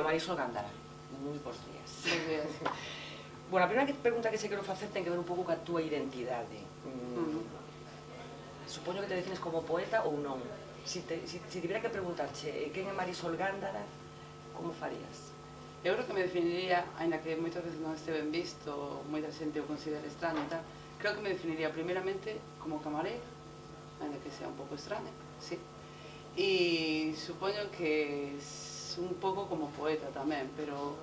Marisol Gándara, moi bons días. Bos días. Bueno, a primeira pregunta que se quero facer ten que ver un pouco ca túa identidade. Supoño que te defines como poeta ou non. Si tivera que preguntarche quen é Marisol Gándara, como farías? Eu creo que me definiría, ainda que moitas veces non este ben visto, moita xente o considera extraño e tal, creo que me definiría primeiramente como camareira, ainda que sea un pouco extraña, sí. E supoño que un pouco como poeta tamén, pero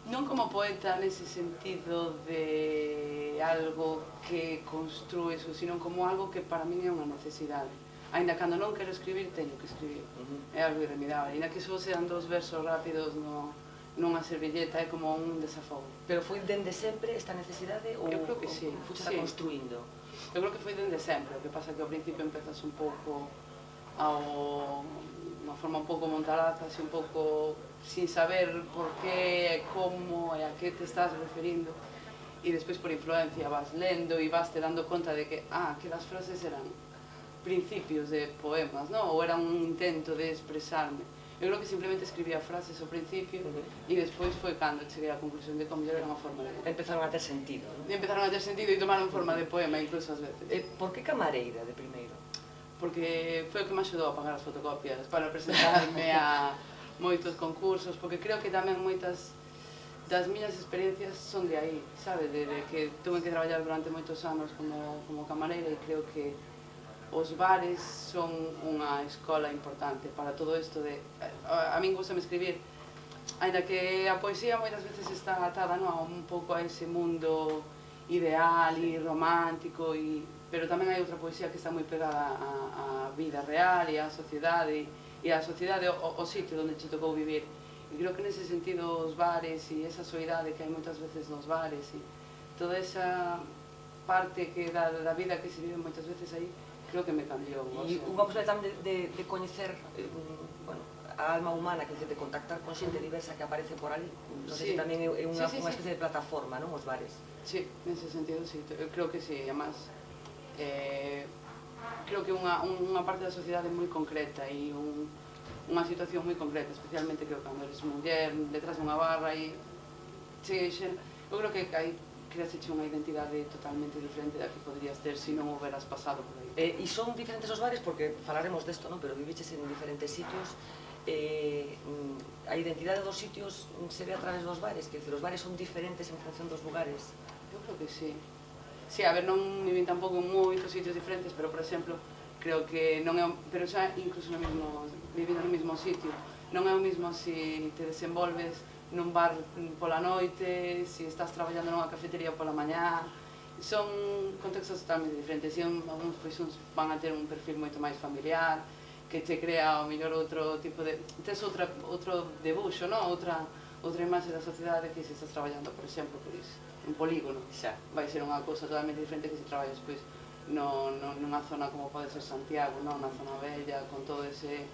non como poeta nese sentido de algo que construes, sino como algo que para min é unha necesidade. Ainda cando non quero escribir, teño que escribir. É algo irremediable. Ainda que só sean 2 versos rápidos nunha servilleta, é como un desafogo. Pero foi dende sempre esta necesidade ou eu creo que sí, fuchela construindo? Eu creo que foi dende sempre. O que pasa que ao principio empezas un pouco unha forma un pouco montaraza, así un pouco sin saber por qué, como e a que te estás referindo. E despois por influencia vas lendo e vas te dando conta de que aquelas frases eran principios de poemas, ¿no? Ou era un intento de expresarme. Eu creo que simplemente escribía frases ao principio e despois foi cando cheguei á conclusión de que o mellor era unha forma de... Empezaron a ter sentido, non? E empezaron a ter sentido e tomaron forma de poema incluso ás veces. Por que camareira de primeiro? Porque foi o que me axudou a pagar as fotocopias para presentarme a moitos concursos, porque creo que tamén moitas das miñas experiencias son de aí, sabe? De que tuve que traballar durante moitos anos como camareira e creo que os bares son unha escola importante para todo isto de... A min gustame escribir, ainda que a poesía moitas veces está atada un pouco a ese mundo ideal e romántico, pero tamén hai outra poesía que está moi pegada á vida real e á sociedade, o sitio onde che tocou vivir. E creo que nese sentido os bares e esa soidade que hai moitas veces nos bares e toda esa parte que da vida que se vive moitas veces aí, creo que me cambiou. E unha posibilidade tamén de coñecer a alma humana, que de contactar con xente diversa que aparece por ali. Non sei se tamén é unha especie de plataforma, non, os bares? Sí, nese sentido, sí. Eu creo que sí, además creo que unha parte da sociedade moi concreta e unha situación moi concreta, especialmente creo que cando eres muller, detrás dunha barra e eu creo que aí creaseche unha identidade totalmente diferente da que podrías ter se non houberas pasado por aí. E son diferentes os bares, porque falaremos desto, non? Pero viviches en diferentes sitios. A identidade dos sitios se ve a través dos bares, que os bares son diferentes en función dos lugares. Eu creo que sí. Sí, a ver, non vivín tampouco en moitos sitios diferentes, pero, por exemplo, creo que non é pero xa incluso vivindo no mesmo sitio, non é o mesmo se te desenvolves nun bar pola noite, se estás traballando nunha cafetería pola mañá. Son contextos totalmente diferentes e algúns van a ter un perfil moito máis familiar, que te crea ao mellor outro tipo de... Tes outro debuxo, outra imaxe da sociedade que se estás traballando, por exemplo, un polígono, xa, vai ser unha cousa totalmente diferente que se traballa despois nunha zona como pode ser Santiago, na zona bella, con todo ese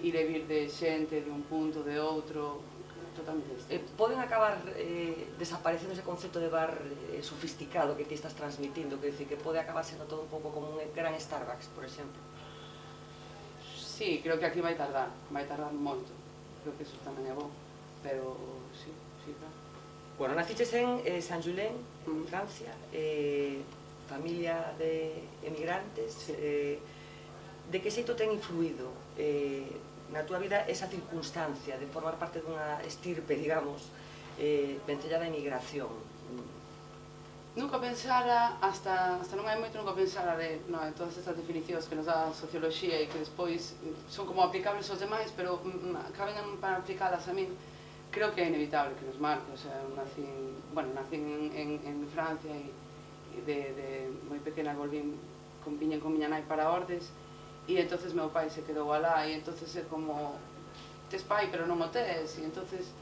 ir e vir de xente de un punto, de outro, totalmente distinto. Poden acabar desaparecendo ese concepto de bar sofisticado que ti estás transmitindo, que decir que pode acabar sendo todo un pouco como un gran Starbucks, por exemplo? Sí, creo que aquí vai tardar moito, creo que eso tamén é bo, pero sí, claro. Bueno, naciches en Saint-Julien, Francia, familia de emigrantes. De que xeito ten influído na túa vida esa circunstancia de formar parte dunha estirpe, digamos, vencellada a emigración? Nunca pensara, hasta non hai moito, nunca pensara de todas estas definicións que nos dá a socioloxía e que despois son como aplicables aos demais, pero caben para aplicalas a min. Creo que é inevitable que nos marque, o sea, nacín en Francia e de moi pequena viñen con miña nai para Ordes e entonces meu pai se quedou alá e entonces é como tes pai pero non o tes e entonces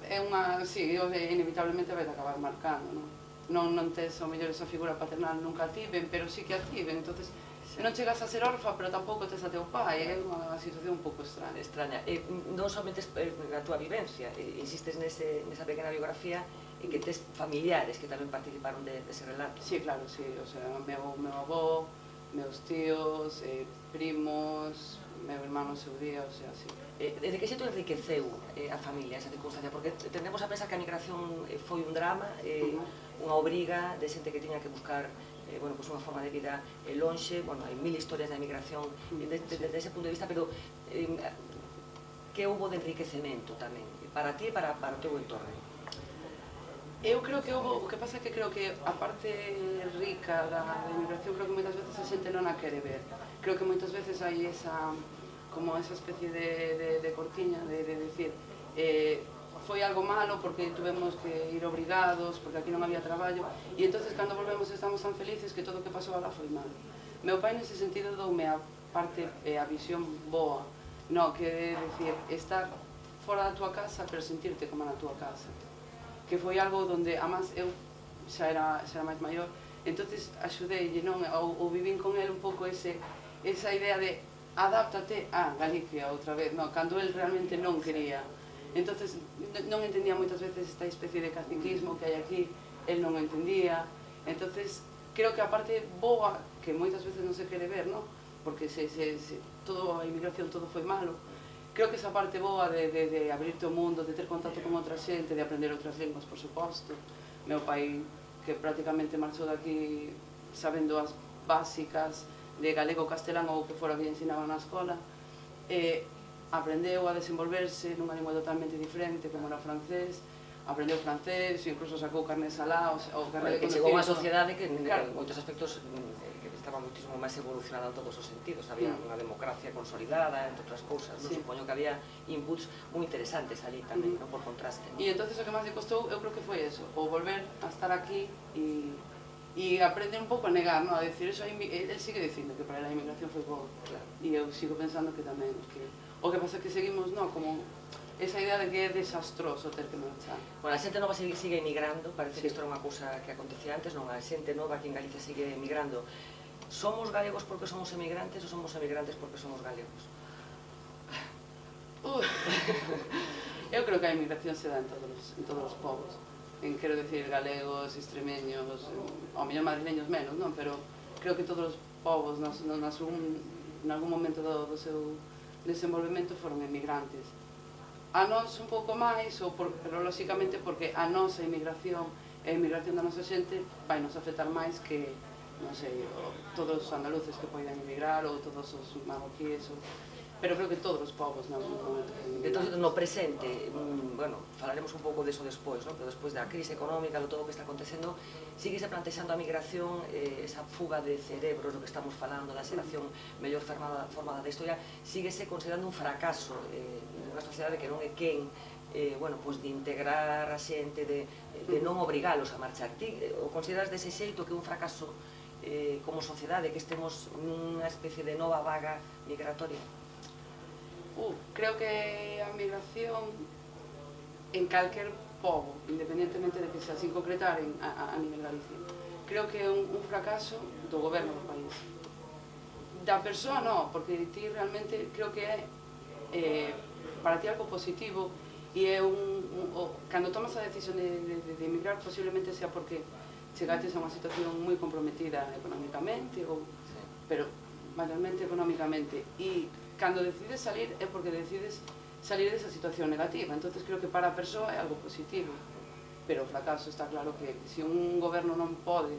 é unha, sí, inevitablemente vai acabar marcando, non tes ao mellor esa figura paternal nunca a tiven, pero sí que a tiven, entonces non chegas a ser orfa, pero tampouco tes a teu pai, é unha situación un pouco extraña. Non somente a túa vivencia, insistes nesa pequena biografía e que tes familiares que tamén participaron dese relato. Sí, claro, sí, o sea, meu avó, meu meus tíos, primos, meu irmán no seu día, o sea, así. De que xeito enriqueceu a familia esa circunstancia? Porque tendemos a pensar que a migración foi un drama, unha obriga de xente que tiña que buscar bueno, pues unha forma de vida lonxe. Bueno, hai mil historias da emigración desde ese punto de vista, pero que houbo de enriquecemento tamén para ti e para o teu entorno? Eu creo que houve, o que pasa é que creo que a parte rica da emigración, creo que moitas veces a xente non a quere ver. Creo que moitas veces hai esa especie de cortiña de decir foi algo malo porque tuvemos que ir obrigados, porque aquí non había traballo, e entonces cando volvemos estamos tan felices que todo o que pasou alá foi malo. Meu pai nese sentido doume a parte, a visión boa, no, que é dicir, estar fora da túa casa pero sentirte como na túa casa, que foi algo donde, además, eu xa era máis maior, entonces axudeille, non, ou vivín con el un pouco esa idea de adáptate a Galicia outra vez, no, cando el realmente non quería. Entonces non entendía moitas veces esta especie de caciquismo que hai aquí, el non entendía. Entonces creo que a parte boa, que moitas veces non se quere ver, no? Porque toda a inmigración, todo foi malo, creo que esa parte boa de abrirte o mundo, de ter contacto con outra xente, de aprender outras linguas, por suposto. Meu pai, que prácticamente marchou daqui sabendo as básicas de galego, castelán ou o que fora que lle ensinaban na escola, aprendeu a desenvolverse nunha lingua totalmente diferente, como era o francés, aprendeu francés, incluso sacou carné salá, o carné de conducir. Que chegou a unha sociedade que en moitos aspectos que estaba muitísimo máis evolucionada en todos os sentidos, había unha democracia consolidada, entre outras cousas, supoño que había inputs moi interesantes ali tamén, por contraste. E entonces o que máis lle costou, eu creo que foi eso, o volver a estar aquí e aprender un pouco a negar, no? A decir, eso, él sigue dicindo que para a inmigración foi bo, e eu sigo pensando que tamén, o que pasa é que seguimos, no, como esa idea de que é desastroso ter que marchar. Bueno, a xente nova sigue emigrando, parece que isto era unha cousa que acontecía antes, non, a xente nova aquí en Galicia sigue emigrando. Somos galegos porque somos emigrantes ou somos emigrantes porque somos galegos? Eu creo que a inmigración se dá en todos os povos. Quero decir, galegos, extremeños, ao mellor madrileños menos, non? Pero creo que todos os povos, en algún momento do seu desenvolvemento, foron emigrantes. A nós un pouco máis, pero lóxicamente porque a nosa inmigración e a inmigración da nosa xente vai nos afectar máis que, non sei, todos os andaluces que poidan emigrar ou todos os marroquíes, pero creo que todos os povos non momento. Entón, no presente, bueno, falaremos un pouco deso despois, non? Pero despois da crise económica, de todo o que está acontecendo, síguese plantexando a migración, esa fuga de cerebros, o que estamos falando, da xeración mellor formada da historia, síguese considerando un fracaso nunha sociedade que non é quen, bueno, pois de integrar a xente, de non obrigalos a marchar. Ti o consideras dese xeito que é un fracaso como sociedade, que estemos nunha especie de nova vaga migratoria? Creo que a migración en calquer pobo, independentemente de que sea sin concretar a nivel Galicia, creo que é un fracaso do goberno do país. Da persoa non, porque ti realmente creo que é para ti algo positivo e é cando tomas a decisión de emigrar posiblemente sea porque chegaches a unha situación moi comprometida económicamente, pero mayormente económicamente, e cando decides salir é porque decides salir desa situación negativa, entonces creo que para a persoa é algo positivo, pero o fracaso está claro que se un goberno non pode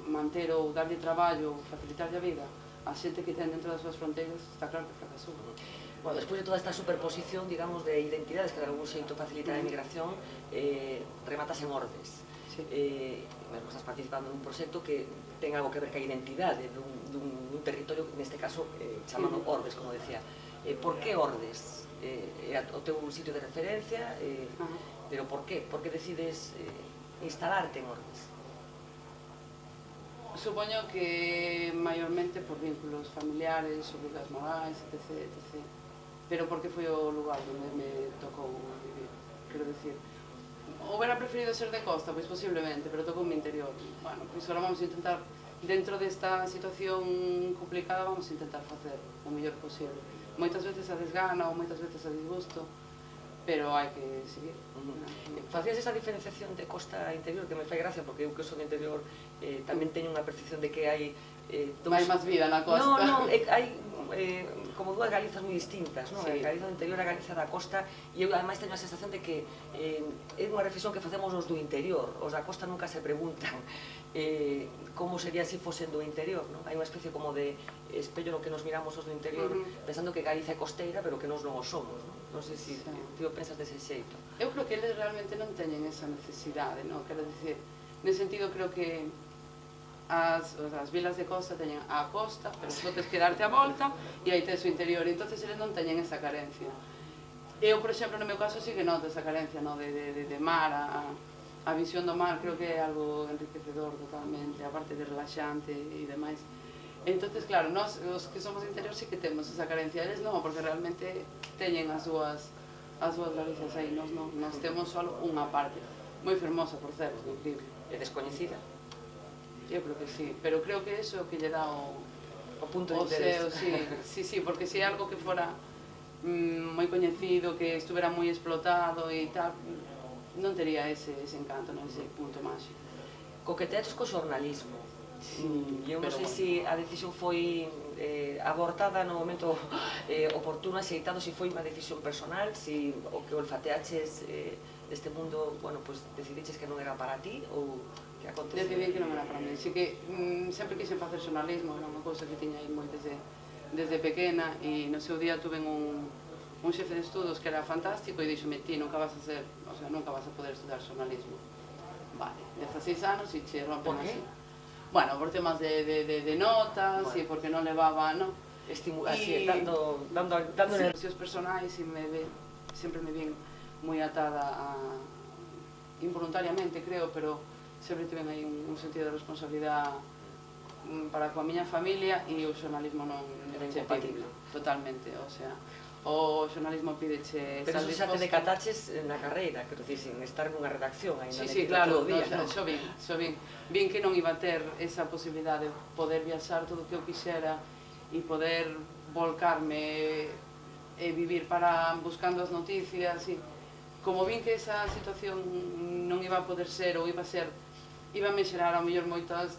manter ou darlle traballo ou facilitarlle a vida a xente que ten dentro das súas fronteiras, está claro que fracasou. Bueno, despois de toda esta superposición, digamos, de identidades que de algún xeito facilita a emigración, rematas en Ordes. Mesmo estás participando nun proxecto que ten algo que ver ca identidade dun territorio, neste caso chamado Ordes, como decía. Por que Ordes? É o teu sitio de referencia, pero por que? Por que decides instalarte en Ordes? Supoño que maiormente por vínculos familiares, obrigas morais, etc. Pero porque foi o lugar onde me tocou vivir, quero decir. Houbera preferido ser de costa, pois posiblemente, pero tocou mi interior. Bueno, pois agora vamos a intentar, dentro desta situación complicada, vamos a intentar facer o mellor posible. Moitas veces a desgana ou moitas veces a disgusto, pero hai que seguir. Facías esa diferenciación de costa a interior, que me fai gracia, porque eu que son de interior tamén teño unha percepción de que hai máis vida na costa. Non, hai como dúas Galizas moi distintas, non? Sí. A Galiza do interior e a Galiza da costa, e eu ademais teño a sensación de que é unha reflexión que facemos os do interior, os da costa nunca se preguntan como sería se fosen do interior, non? Hai unha especie como de espello no que nos miramos os do interior, pensando que Galiza é costeira, pero que nós non o somos, non? Non sei se ti o pensas dese xeito. Eu creo que eles realmente non teñen esa necesidade, non? Quero dicir, nese sentido creo que as vilas de costa teñen a costa, pero só tens que darte a volta e aí tes o interior, e entonces eles non teñen esa carencia. Eu, por exemplo, no meu caso sí que noto esa carencia, no? de mar, a visión do mar creo que é algo enriquecedor totalmente, a parte de relaxante e demais. Entonces, claro, nós, os que somos interior, sí que temos esa carencia, eles non, porque realmente teñen as súas Galizas aí, nós temos só unha parte, moi fermosa, por certo, increíble. É descoñecida? Eu creo que sí, pero creo que eso é o que lle dá o punto de interés. Sí, porque se é algo que fora moi coñecido, que estuvera moi explotado e tal, non tería ese encanto, non ese punto máxico. Coqueteaches co xornalismo. Eu non sei bueno. se a decisión foi abortada no momento oportuno, axeitado, se foi unha decisión personal, se o que olfateaches deste mundo, bueno, pues decidiches que non era para ti, ou que aconteceu? Decidí que non era para mí, así que sempre quise facer xornalismo, era unha cousa que tiña aí moi desde pequena, e no seu día tuve un xefe de estudos que era fantástico e dixome, ti nunca vas a poder estudar xornalismo. Vale, 16 anos e che rompen así. Bueno, por temas de notas e porque non levaba, non? Dando Relacións personais e sempre me vin moi atada involuntariamente, creo, pero sempre tiven aí un sentido de responsabilidade para coa miña familia, e o xornalismo non era incompatible. Totalmente, o sea, o xornalismo pídeche... Pero eso xa te decataches na carreira, quero dicir, sin estar nunha redacción aí Sí, claro, xo vin. Vin que non iba a ter esa posibilidade de poder viaxar todo o que eu quixera e poder volcarme e vivir buscando as noticias, e como vin que esa situación non iba a poder ser, ou iba a me xerar ao mellor moitas,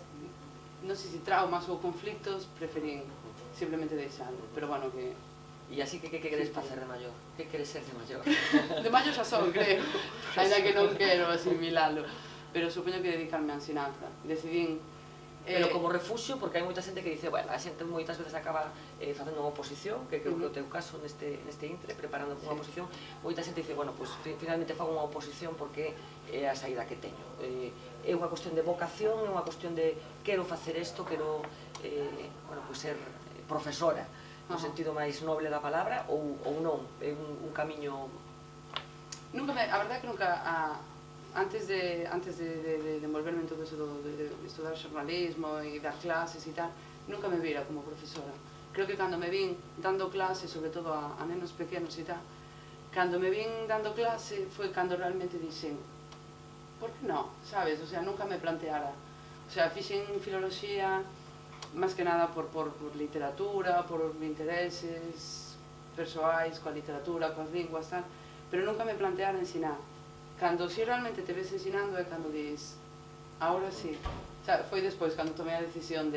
non sei se traumas ou conflictos, preferín simplemente deixalo, pero bueno, que... E así que queres facer de maior? Que queres ser de maior? De maior xa son, creo, ainda que non quero asimilalo, pero supoño que dedicarme á ensinanza. Decidín... Pero como refuxio, porque hai moita xente que dice, bueno, a xente moitas veces acaba facendo unha oposición, que creo que é o teu caso neste intre, preparando unha oposición, moita xente dice, bueno, pues finalmente fago unha oposición porque é a saída que teño. É unha cuestión de vocación, é unha cuestión de quero facer isto, quero, bueno, pues ser profesora, no sentido máis noble da palabra, ou non, é un camiño... A verdade é que nunca... Antes de envolverme en todo eso de estudar xornalismo e dar clases e tal, nunca me vira como profesora. Creo que cando me vin dando clase, sobre todo a nenos pequenos e tal, cando me vin dando clase foi cando realmente dixen, por que non, sabes? O sea, nunca me planteara. O sea, fixen filoloxía, máis que nada por literatura, por intereses persoais, coa literatura, coas linguas, tal, pero nunca me planteara ensinar. Cando si realmente te ves ensinando é cando dis, ahora sí. O sea, foi despois, cando tomei a decisión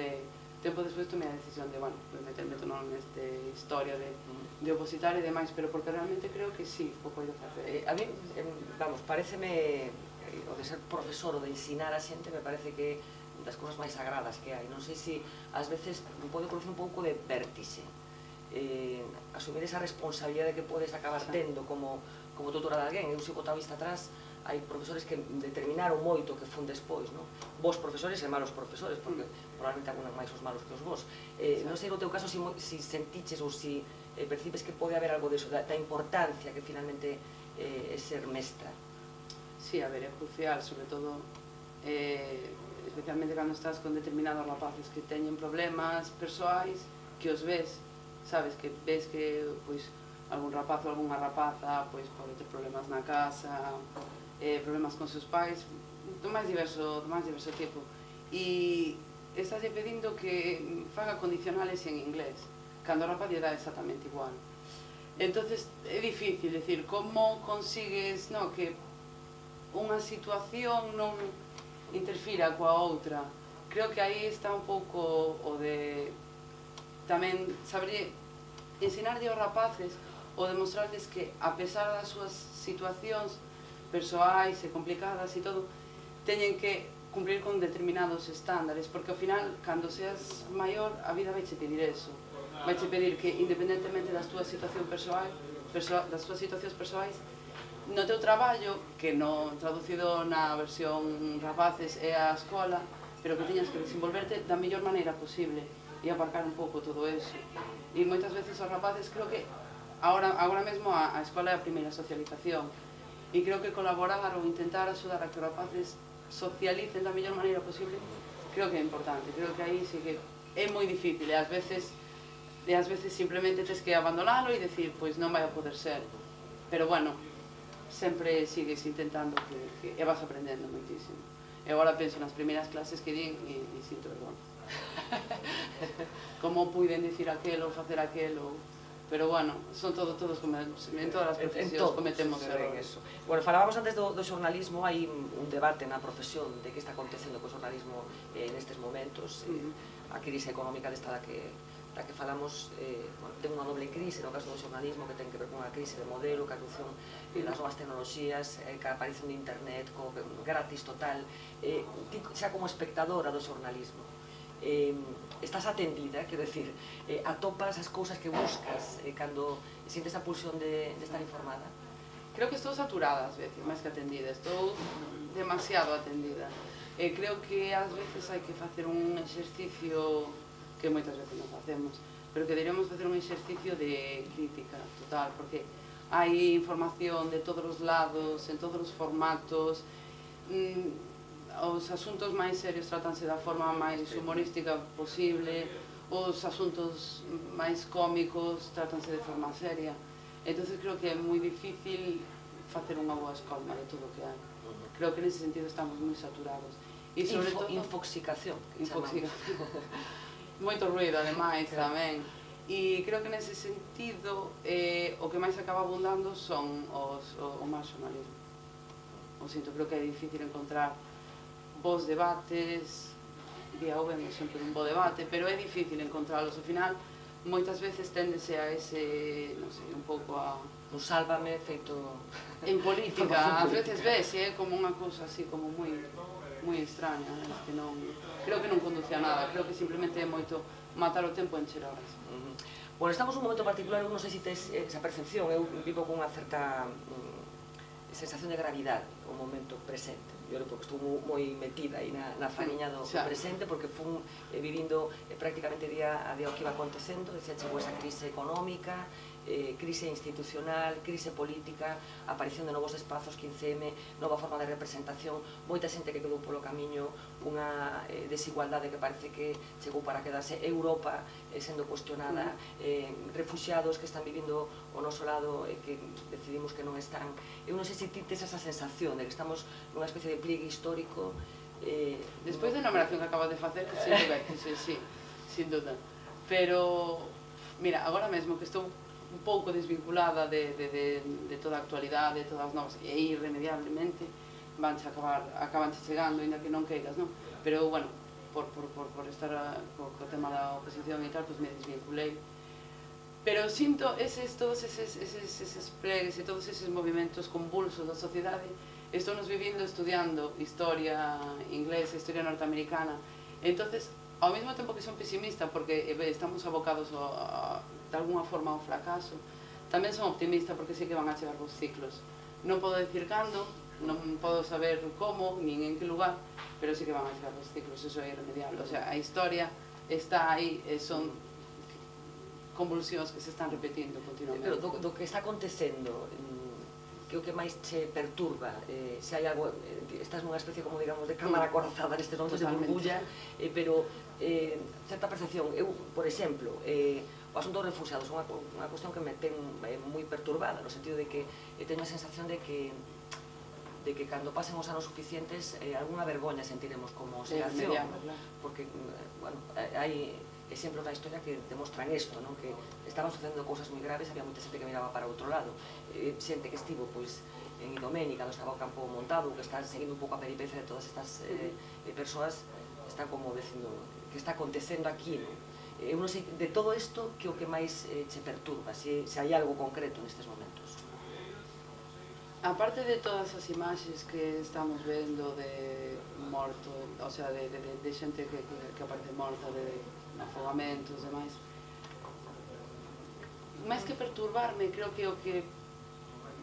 tempo despois tomei a decisión de, bueno, meterme todo neste historia de opositar e demais, pero porque realmente creo que sí, o podo facer. A mí, vamos, pareceme, o de ser profesor ou de ensinar a xente, me parece que das cousas máis sagradas que hai. Non sei se ás veces pode producir un pouco de vértixe, asumir esa responsabilidade que podes acabar tendo como tutora de alguén. Eu, se botar vista atrás, hai profesores que determinaron moito que fun despois, non? Vos profesores e malos profesores, porque probablemente algunos máis os malos que os vos. Non sei no teu caso se sentiches ou se percibes que pode haber algo deso, da importancia que finalmente é ser mestra. Sí, a ver, é crucial, sobre todo, especialmente cando estás con determinados rapaces que teñen problemas persoais, que os ves, sabes, que ves que, pois, algún rapaz ou algunha rapaza pois pode ter problemas na casa, problemas con seus pais, do máis diverso tipo, e estás pedindo que faga condicionales en inglés, cando a rapaz lle dá exactamente igual. Entonces é difícil, decir, como consigues que unha situación non interfira coa outra, creo que aí está un pouco o de tamén saber ensinarlle aos rapaces ou demostrarles que a pesar das súas situacións persoais e complicadas e todo, teñen que cumplir con determinados estándares, porque ao final, cando seas maior, a vida vai che pedir eso. Vai che pedir que, independentemente das túas situacións persoais, no teu traballo, que no traducido na versión rapaces é a escola, pero que teñas que desenvolverte da mellor maneira posible e aparcar un pouco todo eso. E moitas veces os rapaces, creo que agora mesmo a escola é a primeira socialización, e creo que colaborar ou intentar axudar a que os rapaces socialicen da mellor maneira posible, creo que é importante. Creo que aí sí que é moi difícil e ás veces simplemente tens que abandonalo e decir, pois non vai a poder ser. Pero bueno, sempre sigues intentando e vas aprendendo moitísimo. E agora penso nas primeiras clases que din e sinto vergonha. Como puiden dicir aquelo, facer aquelo. Pero bueno, son todos como en todas as profesións cometemos errores. Bueno, falábamos antes do xornalismo, hai un debate na profesión de que está acontecendo co xornalismo nestes momentos. A crise económica desta da que falamos ten unha doble crise no caso do xornalismo, que ten que ver con unha crise de modelo, que a aducción das novas tecnoloxías, que a aparición de internet gratis total. Xa como espectadora do xornalismo, estás atendida, quero decir, atopas as cousas que buscas cando sientes a pulsión de estar informada? Creo que estou saturada ás veces, máis que atendida, estou demasiado atendida. Creo que ás veces hai que facer un exercicio que moitas veces non facemos, pero que deberíamos facer un exercicio de crítica total, porque hai información de todos os lados, en todos os formatos. Os asuntos máis serios tratanse da forma máis humorística posible, os asuntos máis cómicos tratanse de forma seria. Entonces creo que é moi difícil facer unha boa escolma de todo o que hai. Creo que nese sentido estamos moi saturados. E sobre todo infoxicación, moito ruido ademais tamén. E creo que nese sentido o que máis acaba abundando son o máis xornalismo. O sinto, creo que é difícil encontrar bons debates, vía o vemos sempre un bo debate, pero é difícil encontralos. Ao final, moitas veces téndese a ese, non sei, un pouco a... Un sálvame feito... En política, ás veces vese como unha cousa así, como moi extraña, que non... Creo que non conduce a nada, creo que simplemente é moito matar o tempo e encher horas. Bueno, estamos nun momento particular, eu non sei se tes esa percepción, eu vivo con unha certa sensación de gravidade o momento presente. Eu porque estou moi metida aí na fariña do presente, porque fun vivindo prácticamente día a día o que iba acontecendo. Decía, chegou esa crise económica, crise institucional, crise política, aparición de novos espazos, 15M, nova forma de representación, moita xente que quedou polo camiño, unha desigualdade que parece que chegou para quedarse, Europa sendo cuestionada, refuxiados que están vivindo ao noso lado e que decidimos que non están. Eu non sei se ti tes esa sensación de que estamos nunha especie de pliegue histórico. Despois da enumeración que acabas de facer, sí, sin duda. Pero, mira, agora mesmo que estou un pouco desvinculada de toda a actualidade, de todas as novas, e irremediablemente acaban chegando, ainda que non queiras, non? Pero, bueno, por estar co tema da oposición e tal, pues me desvinculei. Pero sinto todos eses plegues e todos eses movimentos convulsos da sociedade, estamos vivindo estudiando historia inglesa, historia norteamericana. Entonces, ao mesmo tempo que son pesimista, porque estamos abocados de alguna forma ao fracaso, tamén son optimista porque sei que van a chegar os ciclos. Non podo decir cando, non podo saber como, nin en que lugar, pero sí que van a chegar os ciclos, eso é irremediable. O sea, a historia está aí, son convulsións que se están repetindo continuamente. Pero do que está acontecendo, que o que máis che perturba, se hai algo, estás nunha especie como, digamos, de cámara acorazada nestes momentos de burbulla, pero certa percepción, eu, por exemplo, o asunto dos refugiados é unha cuestión que me ten moi perturbada, no sentido de que teño a sensación de que cando pasen os anos suficientes alguna vergoña sentiremos como xeración, porque, bueno, hai exemplos da historia que demostran isto, non? Que estaban sucedendo cousas moi graves, había moita xente que miraba para outro lado, xente que estivo pois en Idomeni, cando estaba o campo montado, que está seguindo un pouco a peripecia de todas estas persoas, está como dicindo que está acontecendo aquí, non? Eu non sei, de todo isto, que o que máis che perturba, se hai algo concreto nestes momentos? Aparte de todas as imaxes que estamos vendo de morto, o sea, de xente que aparece morta, de afogamentos e demais, máis que perturbarme, creo que o que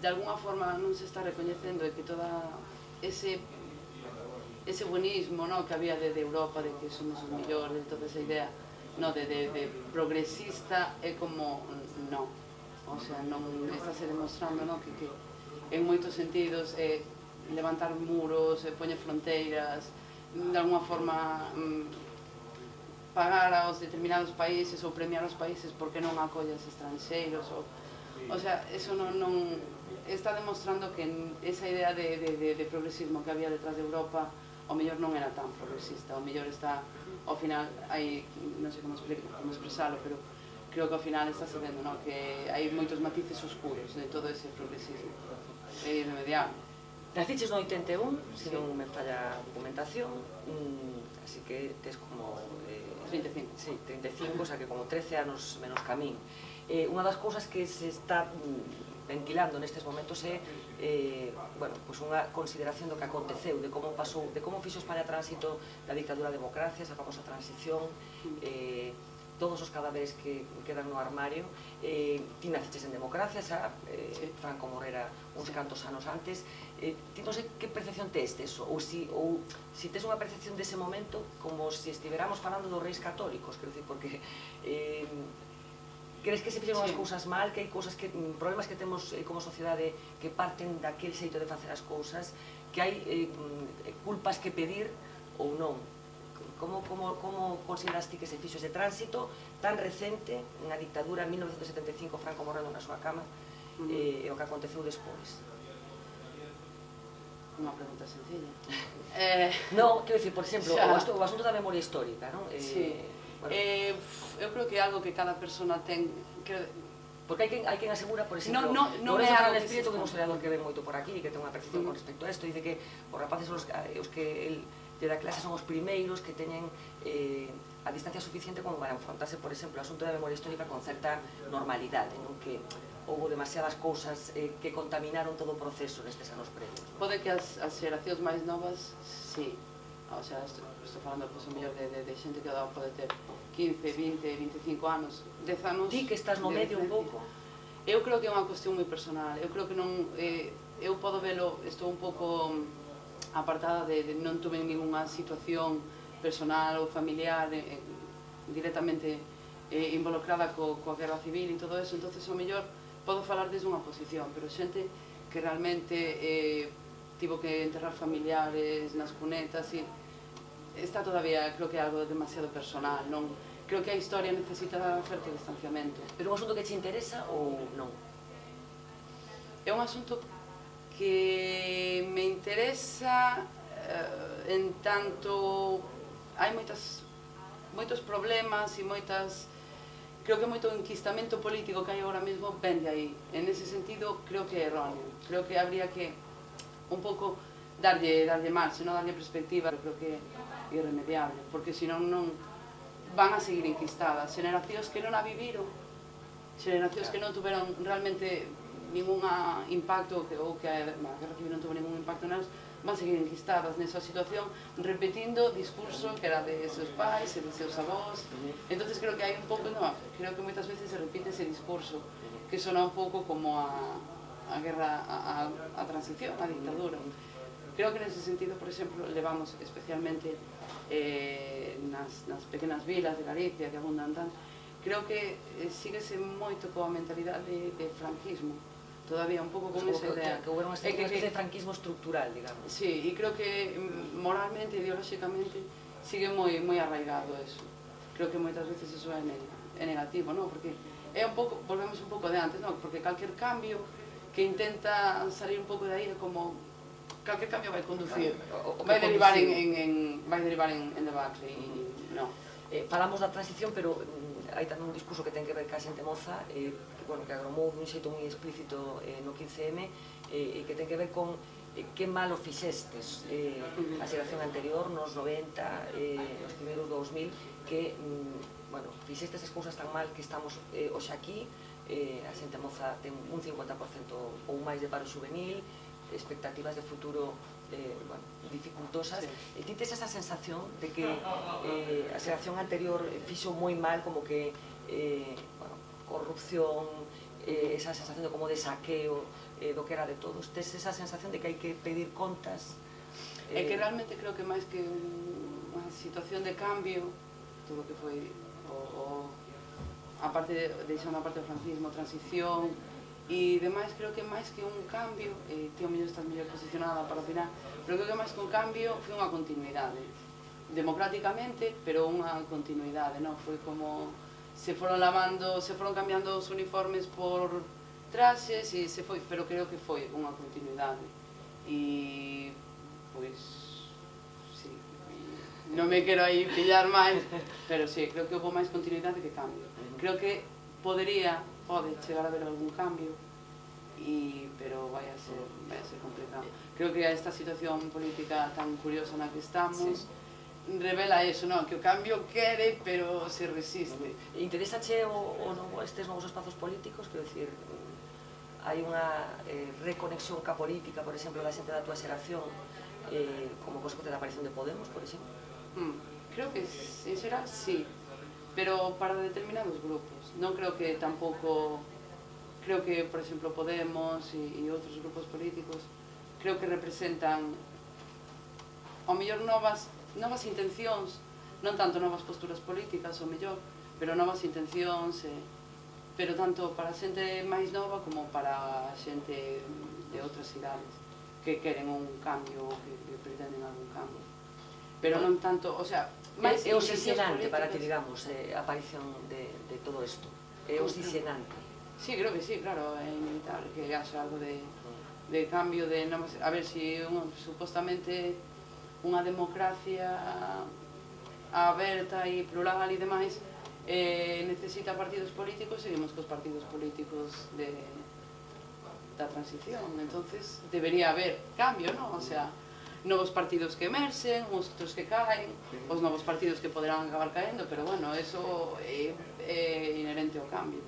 de alguna forma non se está recoñecendo é que toda ese buenismo, no, que había de Europa, de que somos os mellores, toda esa idea, no, de progresista, é como, non, o sea, non está se demostrando, no, que en moitos sentidos levantar muros, poñer fronteiras, de alguna forma pagar aos determinados países ou premiar os países porque non acollas estranxeiros, o sea, eso non está demostrando que esa idea de progresismo que había detrás de Europa ao mellor non era tan progresista, ao mellor está, ao final, hai, non sei como expresalo, pero creo que ao final está se vendo, no? Que hai moitos matices oscuros de todo ese progresismo, é irremediable. Naciches no 81, se non me falla a documentación, así que tes como... 35. Sí, 35, o sea que como 13 anos menos que a min. Unha das cousas que se está ventilando nestes momentos é unha consideración do que aconteceu, de como pasou, de como fixo España tránsito da dictadura a democracia, esa famosa transición, todos os cadáveres que quedan no armario. Ti naciches en democracia, xa Franco morrera uns cantos anos antes. Ti non sei que percepción tes deso, ou si tes unha percepción dese momento como se estiveramos falando dos reis católicos, quero dicir, porque crees que se fixeron as cousas mal, que hai cousas que, problemas que temos como sociedade que parten daquele xeito de facer as cousas, que hai culpas que pedir ou non? Como consideraste que se fixo ese tránsito tan recente na dictadura en 1975, Franco morrendo na súa cama, e o que aconteceu despois? Unha pregunta sencilla. Non, quero dicir, por exemplo, o asunto da memoria histórica, non? Sí. Eu creo que é algo que cada persona ten... Porque hai quen asegura, por exemplo, non é algo que Espírito, que é un historiador que ven moito por aquí e que ten unha percepción con respecto a isto, dice que os rapaces os que el lle da clase son os primeiros que teñen a distancia suficiente como para enfrontarse, por exemplo, o asunto da memoria histórica con certa normalidade, non? Que houve demasiadas cousas que contaminaron todo o proceso nestes anos previos. Pode que as xeracións máis novas, sí. O sea, estou falando, pois, o mellor de xente que pode ter 15, 20, 25 anos, 10 anos... Ti que estás no medio un pouco? Eu creo que é unha cuestión moi personal. Eu creo que non... Eu podo velo, estou un pouco apartada de non tuve ninguna situación personal ou familiar directamente involucrada coa guerra civil e todo eso, entonces ao mellor podo falar desde unha posición, pero xente que realmente tivo que enterrar familiares nas cunetas e está todavía, creo que é algo demasiado personal, non? Creo que a historia necesita certo distanciamento. Pero un asunto que te interesa ou non? É un asunto que me interesa en tanto hai moitos problemas e moitas... Creo que moito enquistamento político que hai agora mesmo ven de aí. En ese sentido, creo que é erróneo. Creo que habría que un pouco darlle marcha, non darlle perspectiva, creo que é irremediable, porque senón non van a seguir enquistadas. Xeneracións que non a viviron, xeneracións que non tuveron realmente ningún impacto, ou que a guerra civil non tuvo ningún impacto nelas, van a seguir enquistadas nesa situación, repetindo discurso que era de seus pais e de seus avós. Entonces creo que hai un pouco, creo que moitas veces se repite ese discurso, que sona un pouco como a guerra, a transición, a dictadura. Creo que nese sentido, por exemplo, levamos especialmente nas pequenas vilas de Galicia que abundan tan, creo que síguese moito coa mentalidade de franquismo, todavía un pouco con esa idea. Que houve unha especie de franquismo estructural, digamos. Sí, e creo que moralmente, ideolóxicamente, sigue moi arraigado eso. Creo que moitas veces eso é negativo, non? Porque é un pouco, volvemos un pouco de antes, non? Porque calquer cambio que intenta salir un pouco de aí é como calquer cambio vai conducir, vai derivar en debacle e non. Falamos da transición, pero hai tamén un discurso que ten que ver ca xente moza, que agromou dun xeito moi explícito no 15M, e que ten que ver con que mal o fixestes a xeración anterior, nos 90, nos primeiros 2000, que, bueno, fixestes as cousas tan mal que estamos hoxe aquí, a xente moza ten un 50% ou máis de paro juvenil, expectativas de futuro bueno, dificultosas, e ti tes esa sensación de que a xeración anterior fixo moi mal, como que bueno, corrupción, esa sensación de como de saqueo do que era de todos, tes esa sensación de que hai que pedir contas? É que realmente creo que máis que unha situación de cambio, todo o que foi a parte deixando a parte do franquismo, transición e demais, creo que máis que un cambio, ti ao mellor estás mellor posicionada para opinar, pero creo que máis que un cambio foi unha continuidade, democráticamente, pero unha continuidade, non? Foi como se foron lavando, se foron cambiando os uniformes por traxes e se foi, pero creo que foi unha continuidade e pois sí, non me quero aí pillar máis, pero sí, creo que houve máis continuidade que cambio. Creo que pode chegar a haber algún cambio, pero vai a ser complicado. Creo que esta situación política tan curiosa na que estamos revela eso, non? Que o cambio quere, pero se resiste. Interesache estes novos espazos políticos? Quero dicir, hai unha reconexión ca política, por exemplo, da xente da túa xeración, como consecuencia da aparición de Podemos, por exemplo? Creo que, en xeral, sí, pero para determinados grupos. Non creo que tampouco... Creo que, por exemplo, Podemos e outros grupos políticos, creo que representan, ao mellor, novas intencións, non tanto novas posturas políticas, ao mellor, pero novas intencións, pero tanto para a xente máis nova como para a xente de outras idades que queren un cambio, que pretenden algún cambio. Pero non tanto, o sea, máis é obsesionante para ti, digamos, a aparición de todo isto? É obsesionante? Sí, creo que sí, claro, é inevitable que haxa algo de cambio, de, a ver, si supostamente unha democracia aberta e plural e demais necesita partidos políticos, seguimos cos partidos políticos da transición, entonces debería haber cambio, non? O sea, novos partidos que emerxen, outros que caen, os novos partidos que poderán acabar caendo, pero bueno, eso é inherente ao cambio.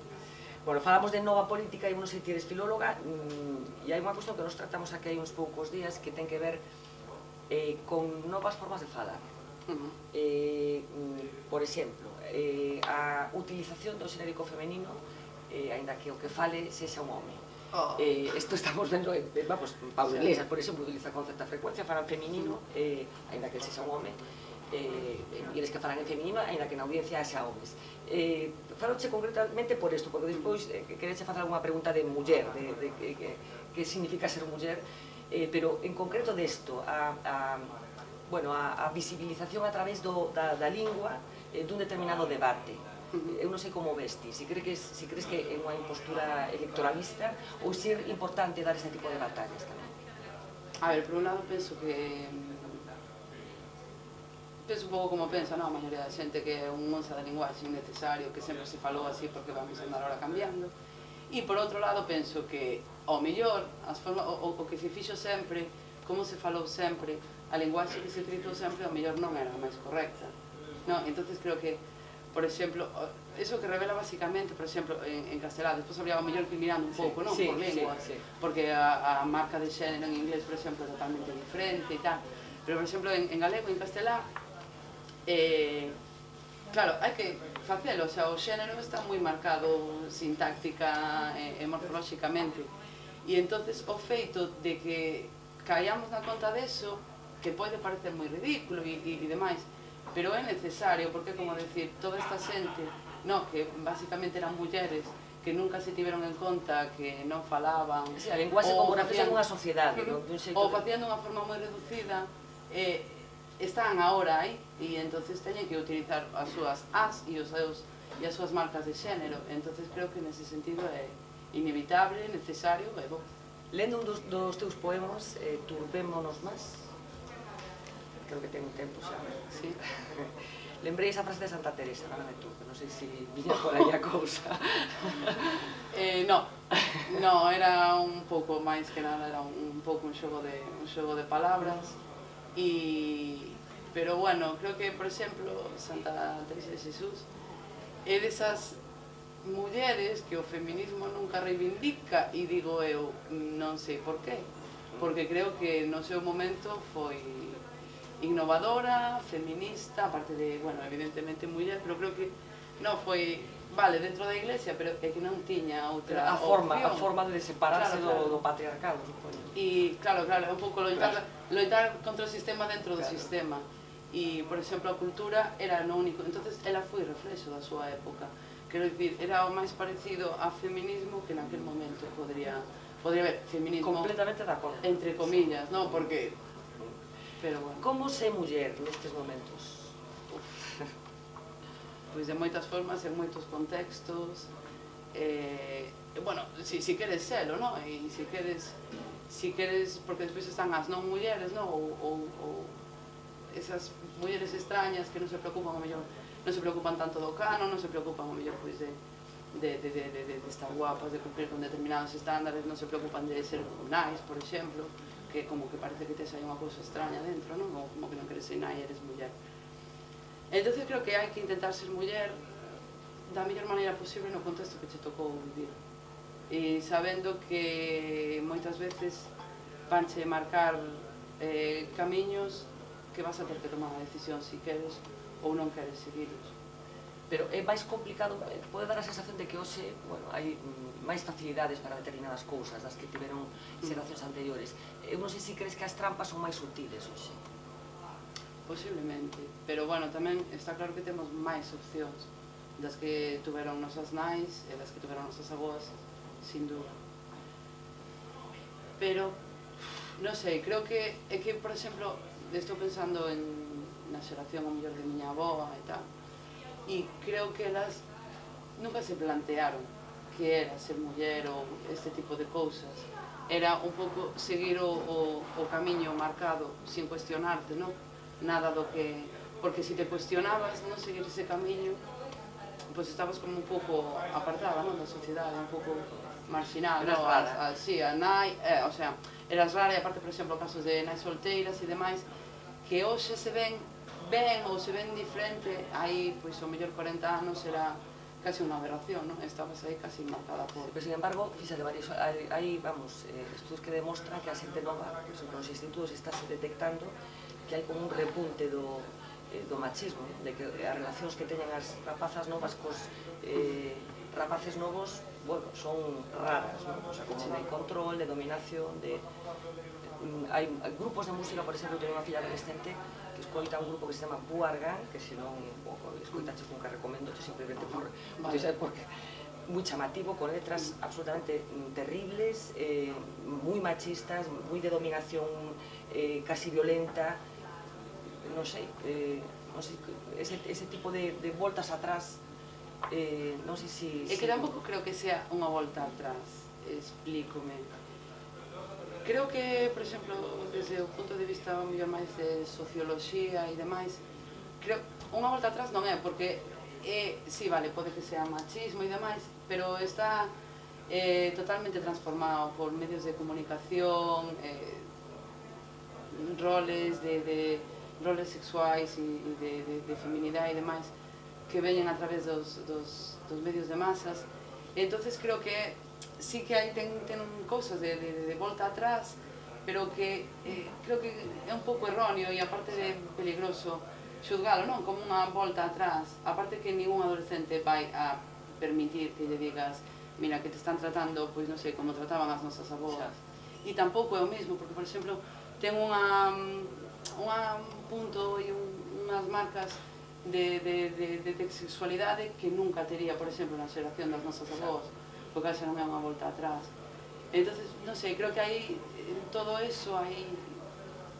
Bueno, falamos de nova política e non sei ti eres filóloga, e hai unha cuestión que nos tratamos aquí hai uns poucos días que ten que ver con novas formas de falar. Por exemplo, a utilización do xenérico femenino, aínda que o que fale sexa un home. Isto estamos vendo, vamos, Pablo Iglesias, por exemplo, utiliza con certa frecuencia, falan feminino, aínda que sexa un home, mulleres que falan en feminino, aínda que na audiencia haxa homes. Faloche concretamente por isto, porque despois quereche facer alguna pregunta de muller, de que significa ser muller, pero en concreto desto, a visibilización a través da lingua dun determinado debate. Eu non sei como vesti, se crees que é unha impostura electoralista ou se é importante dar este tipo de batallas tamén. A ver, por un lado penso un pouco como pensa, non? A maioría da xente que é un monza de linguaxe innecesario, que sempre se falou así porque vamos a andar ahora cambiando. E por outro lado penso que, ao mellor, o que se fixo sempre, como se falou sempre, a linguaxe que se utilizou sempre, ao mellor non era a máis correcta. Entonces creo que, por exemplo, eso que revela basicamente, por exemplo, en castelán, despois habría ao mellor que mirando un pouco, non? Por lingua, porque a marca de xénero en inglés, por exemplo, é totalmente diferente e tal. Pero, por exemplo, en galego, en castelán, claro, hai que facelo, o sea, o xénero está moi marcado sintáctica e morfolóxicamente, e entonces o feito de que caíamos na conta deso, que pode parecer moi ridículo e demais, pero é necesario, porque como decir, toda esta xente, que basicamente eran mulleres, que nunca se tiveron en conta, que non falaban, a linguaxe como reflexión dunha sociedade, ou facían dunha forma moi reducida, están agora aí, e entonces teñen que utilizar as súas as e as súas marcas de xénero, entonces creo que nese sentido é inevitable, necesario e bo. Lendo un dos teus poemas, Turbémonos más, creo que ten un tempo xa, sí. Lembrei esa frase de Santa Teresa, non sei se viña por aí a cousa. No, No, era un pouco máis que nada, era un pouco un xogo de palabras pero bueno, creo que, por exemplo, Santa Teresa de Jesús é desas mulleres que o feminismo nunca reivindica e digo eu, non sei por qué, porque creo que no seu momento foi innovadora, feminista, aparte de, bueno, evidentemente muller, pero creo que non foi, vale, dentro da iglesia, pero é que non tiña outra opción. A forma de separarse do patriarcado, supoño. E, claro, é un pouco loitar contra o sistema dentro do sistema. E, por exemplo, a cultura era no único, entonces ela foi reflexo da súa época. Quero dicir, era o máis parecido a feminismo que naquel momento podría haber feminismo. Completamente de acordo. Entre comillas, non? Porque... Pero bueno. Como ser muller nestes momentos? Pois de moitas formas, en moitos contextos. Bueno, si queres selo, non? E si queres, porque despois están as non mulleres, non? Ou esas mulleres extrañas que non se preocupan, ao mellor, non se preocupan tanto do canon, non se preocupan, ao mellor, pois de estar guapas, de cumplir con determinados estándares, non se preocupan de ser nice, por exemplo, que como que parece que tes aí unha cousa extraña dentro, non? Ou como que non queres ser nai e eres muller. Entón, creo que hai que intentar ser muller da mellor maneira posible no contexto que che tocou vivir. E sabendo que moitas veces vanche marcar camiños que vas a ter que tomar a decisión si queres ou non queres seguirlos. Pero é máis complicado, pode dar a sensación de que hoxe, bueno, hai máis facilidades para determinadas cousas das que tiveron xeracións anteriores. Eu non sei se crees que as trampas son máis sutiles hoxe. Posiblemente, pero bueno, tamén está claro que temos máis opcións das que tuveron nosas nais e das que tuveron nosas aboas, sin dúda. Pero, non sei, creo que é que, por exemplo, estou pensando na xeración ao mellor de miña aboa e tal, e creo que elas nunca se plantearon que era ser muller ou este tipo de cousas. Era un pouco seguir o camiño marcado sin cuestionarte, non? Nada do que... Porque se te cuestionabas non seguir ese camiño, pois estabas como un pouco apartada, non? Da sociedade, un pouco marginal, non? Sí, a nai, o sea, eras rara, e aparte, por exemplo, casos de nais solteiras e demais, que hoxe se ven ben ou se ven diferente, aí, pois, o mellor 40 anos era casi unha aberración, non? Estabas aí casi marcada por... Pero, sin embargo, fíxate, hai, vamos, estudos que demostran que a xente nova, por exemplo, nos institutos estáse detectando que hai como un repunte do machismo, de que as relacións que teñen as rapazas novas cos rapaces novos, bueno, son raras, non? O sea, como de control, de dominación, de... Hai grupos de música, por exemplo, teño unha filla adolescente que escoita un grupo que se chama Buargan, que se non escoitaches nunca recomendo, simplemente porque moi chamativo, con letras absolutamente terribles, moi machistas, moi de dominación casi violenta, non sei, ese tipo de voltas atrás, non sei se... É que tampouco creo que sea unha volta atrás, explícome. Creo que, por exemplo, desde o punto de vista mellor máis de socioloxía e demais, creo unha volta atrás non é, porque sí, vale, pode que sea machismo e demais, pero está totalmente transformado por medios de comunicación, roles sexuais e de feminidade e demais que veñen a través dos medios de masas. Entonces creo que sí que hai ten cousas de volta atrás, pero que creo que é un pouco erróneo e aparte de peligroso xuzgalo, non? Como unha volta atrás. Aparte que ningún adolescente vai a permitir que lle digas mira, que te están tratando, pois non sei, como trataban as nosas aboas. E tampouco é o mesmo, porque, por exemplo, ten un punto e unhas marcas de sexualidade que nunca tería, por exemplo, na xeración das nosas aboas, porque xa non é unha volta atrás. Entón, non sei, creo que aí todo eso, aí,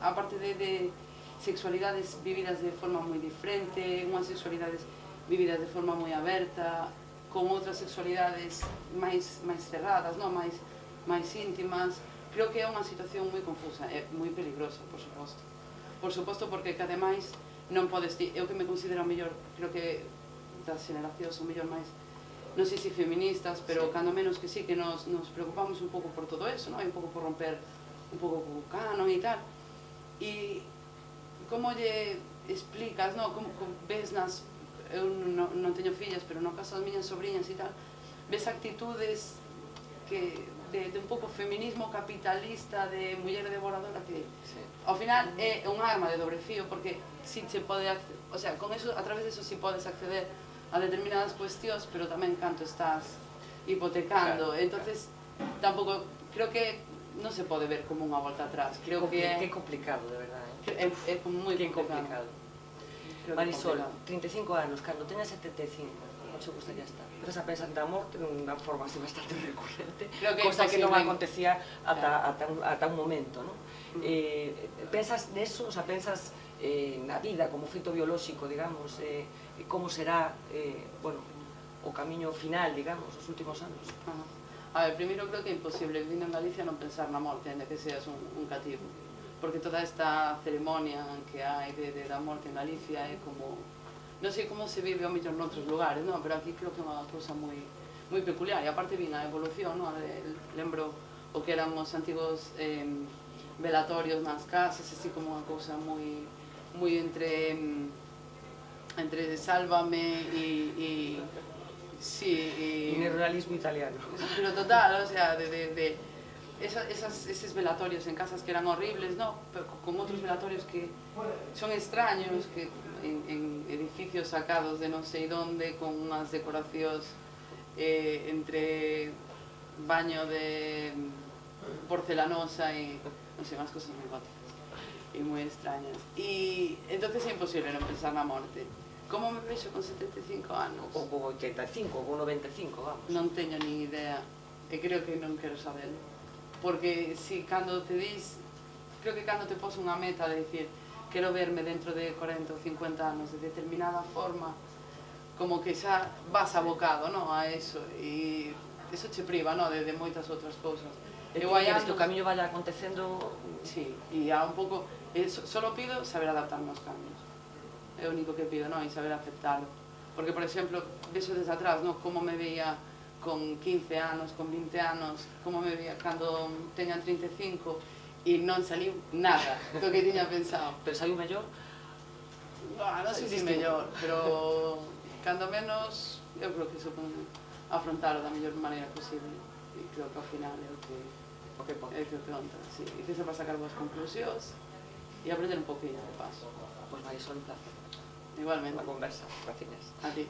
aparte de sexualidades vividas de forma moi diferente, unhas sexualidades vividas de forma moi aberta, con outras sexualidades máis cerradas, non? máis íntimas. Creo que é unha situación moi confusa, é moi peligrosa, por suposto. Por suposto, porque que ademais non podes... Eu que me considero mellor, creo que das xeneracións o mellor máis non sei se feministas, pero cando menos que sí que nos preocupamos un pouco por todo eso, non? E un pouco por romper un pouco co canon e tal. E como lle explicas, non? Como ves nas... Eu non teño fillas, pero no caso das miñas sobriñas e tal, ves actitudes que de un pouco feminismo capitalista, de muller devoradora, que ao final é un arma de dobre fío, porque si se pode, o sea, con eso, a través de eso si podes acceder a determinadas cuestións, pero tamén canto estás hipotecando. Entonces, tampouco, creo que non se pode ver como unha volta atrás. Creo que é complicado, de verdade. É moi complicado. Marisol, 35 anos, cando teña 75, non se gustaría estar. Empezas a pensar na morte dunha forma así bastante recurrente, cosa que non acontecía ata un momento, non? Pensas neso, o sea, pensas na vida como feito biolóxico, digamos, como será, bueno, o camiño final, digamos, os últimos anos? A ver, primeiro creo que é imposible vindo en Galicia non pensar na morte, ainda que seas un cativo, porque toda esta ceremonia que hai da morte en Galicia é como... Non sei como se vive ao mellor noutros lugares, non? Pero aquí creo que é unha cousa moi peculiar, e aparte vin a evolución, non? Lembro o que eran os antigos velatorios nas casas, así como unha cousa moi entre Sálvame e sí, e neorrealismo italiano. Pero total, o sea, de esos velatorios en casas que eran horribles, ¿no? Pero con otros velatorios que son extraños, que en edificios sacados de non sei donde, con unhas decoracións entre baño de porcelanosa e non sei, unhas cosas moi góticas e moi extrañas. E entonces é imposible non pensar na morte. Como me vexo con 75 anos? Ou con 85, ou con 95, vamos. Non teño nin idea, e creo que non quero saberlo. Porque si cando te dis, creo que cando te pos unha meta de dicir quero verme dentro de 40 ou 50 anos de determinada forma, como que xa vas abocado, no, a eso, e eso che priva, no, de moitas outras cousas. E que queres que o camiño vaya acontecendo? Sí, e a un pouco, solo pido saber adaptarme aos cambios. É o único que pido, no, e saber aceptalo. Porque, por exemplo, vexo desde atrás, no, como me veía con 15 anos, con 20 anos, como me veía cando teña 35, e non saliu nada do que tiña pensado. Pero saliu mellor? Non sei se mellor, pero cando menos eu creo que se pode afrontalo da mellor maneira posible, e creo que ao final é o que conta, sí. E que se para sacar boas conclusións e aprender un poquinho de paso. Pois Marisol, un placer. Igualmente. Unha conversa, gracias. A ti.